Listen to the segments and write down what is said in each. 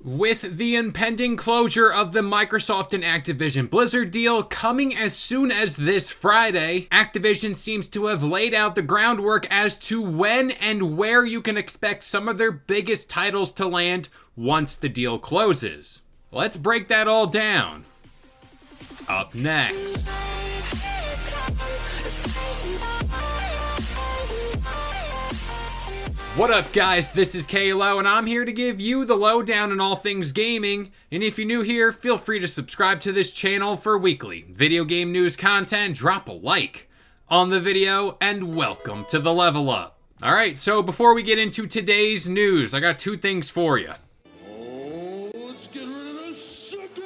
With the impending closure of the Microsoft and Activision Blizzard deal coming as soon as this Friday, Activision seems to have laid out the groundwork as to when and where you can expect some of their biggest titles to land once the deal closes. Let's break that all down. Up next. What up guys, this is Kalo and I'm here to give you the lowdown on all things gaming, and if you're new here, feel free to subscribe to this channel for weekly video game news content, drop a like on the video, and welcome to the Level Up. Alright, so before we get into today's news, I got two things for you. Let's get rid of this sucker!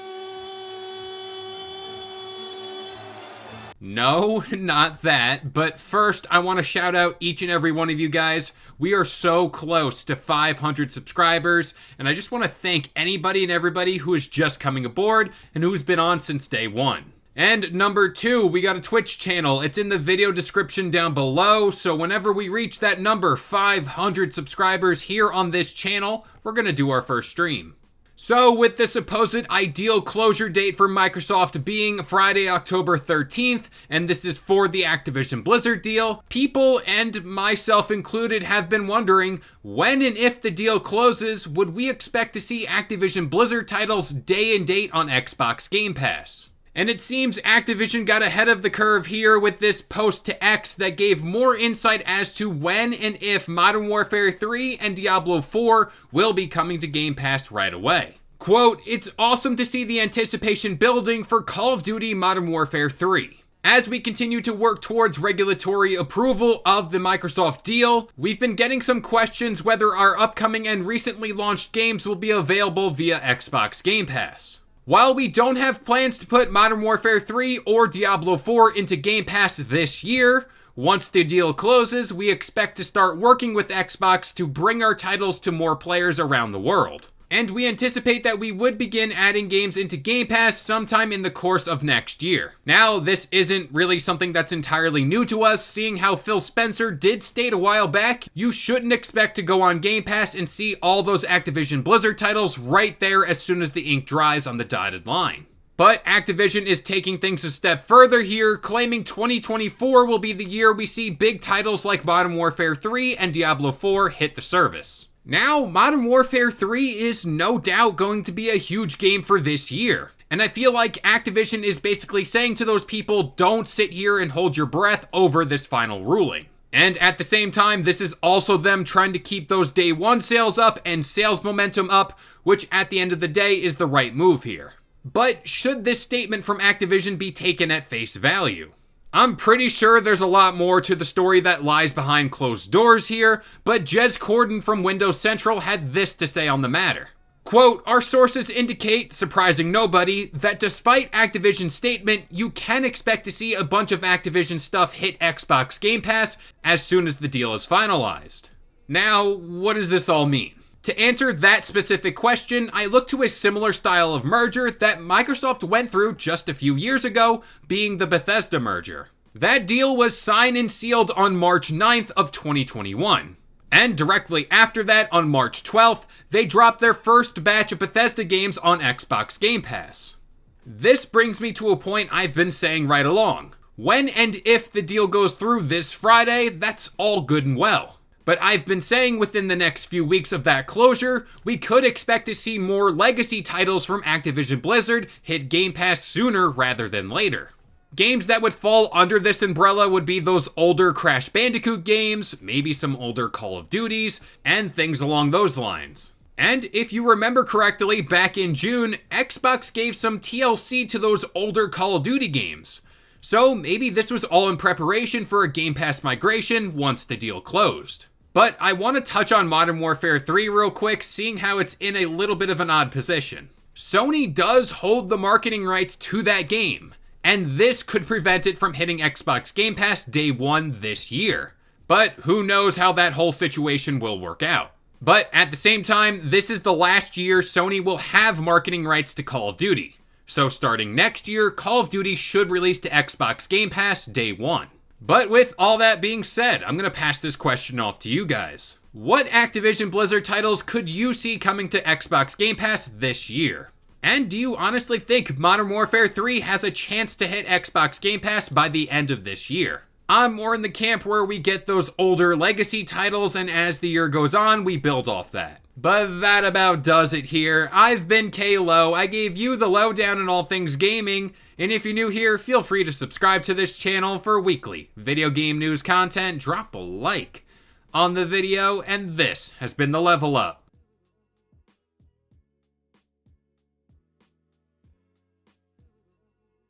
No, not that, but first I want to shout out each and every one of you guys. We are so close to 500 subscribers, and I just want to thank anybody and everybody who is just coming aboard and who's been on since day one. And number two, we got a Twitch channel. It's in the video description down below, so whenever we reach that number, 500 subscribers here on this channel, we're going to do our first stream. So with the supposed ideal closure date for Microsoft being Friday, October 13th, and this is for the Activision Blizzard deal, people, and myself included, have been wondering when and if the deal closes, would we expect to see Activision Blizzard titles day and date on Xbox Game Pass? And it seems Activision got ahead of the curve here with this post to X that gave more insight as to when and if Modern Warfare 3 and Diablo 4 will be coming to Game Pass right away. Quote, "It's awesome to see the anticipation building for Call of Duty Modern Warfare 3. As we continue to work towards regulatory approval of the Microsoft deal, we've been getting some questions whether our upcoming and recently launched games will be available via Xbox Game Pass. While we don't have plans to put Modern Warfare 3 or Diablo 4 into Game Pass this year, once the deal closes, we expect to start working with Xbox to bring our titles to more players around the world. And we anticipate that we would begin adding games into Game Pass sometime in the course of next year." Now, this isn't really something that's entirely new to us, seeing how Phil Spencer did state a while back, you shouldn't expect to go on Game Pass and see all those Activision Blizzard titles right there as soon as the ink dries on the dotted line. But Activision is taking things a step further here, claiming 2024 will be the year we see big titles like Modern Warfare 3 and Diablo 4 hit the service. Now, Modern Warfare 3 is no doubt going to be a huge game for this year. And I feel like Activision is basically saying to those people, don't sit here and hold your breath over this final ruling. And at the same time, this is also them trying to keep those day one sales up and sales momentum up, which at the end of the day is the right move here. But should this statement from Activision be taken at face value? I'm pretty sure there's a lot more to the story that lies behind closed doors here, but Jez Corden from Windows Central had this to say on the matter. Quote, "Our sources indicate, surprising nobody, that despite Activision's statement, you can expect to see a bunch of Activision stuff hit Xbox Game Pass as soon as the deal is finalized." Now, what does this all mean? To answer that specific question, I look to a similar style of merger that Microsoft went through just a few years ago, being the Bethesda merger. That deal was signed and sealed on March 9th of 2021. And directly after that, on March 12th, they dropped their first batch of Bethesda games on Xbox Game Pass. This brings me to a point I've been saying right along. When and if the deal goes through this Friday, that's all good and well. But I've been saying within the next few weeks of that closure, we could expect to see more legacy titles from Activision Blizzard hit Game Pass sooner rather than later. Games that would fall under this umbrella would be those older Crash Bandicoot games, maybe some older Call of Duties, and things along those lines. And if you remember correctly, back in June, Xbox gave some TLC to those older Call of Duty games. So maybe this was all in preparation for a Game Pass migration once the deal closed. But I want to touch on Modern Warfare 3 real quick, seeing how it's in a little bit of an odd position. Sony does hold the marketing rights to that game, and this could prevent it from hitting Xbox Game Pass day one this year. But who knows how that whole situation will work out. But at the same time, this is the last year Sony will have marketing rights to Call of Duty. So starting next year, Call of Duty should release to Xbox Game Pass day one. But with all that being said, I'm going to pass this question off to you guys. What Activision Blizzard titles could you see coming to Xbox Game Pass this year? And do you honestly think Modern Warfare 3 has a chance to hit Xbox Game Pass by the end of this year? I'm more in the camp where we get those older legacy titles, and as the year goes on, we build off that. But that about does it here. I've been K-Lo. I gave you the lowdown on all things gaming, and if you're new here, feel free to subscribe to this channel for weekly video game news content. Drop a like on the video, and this has been the Level Up.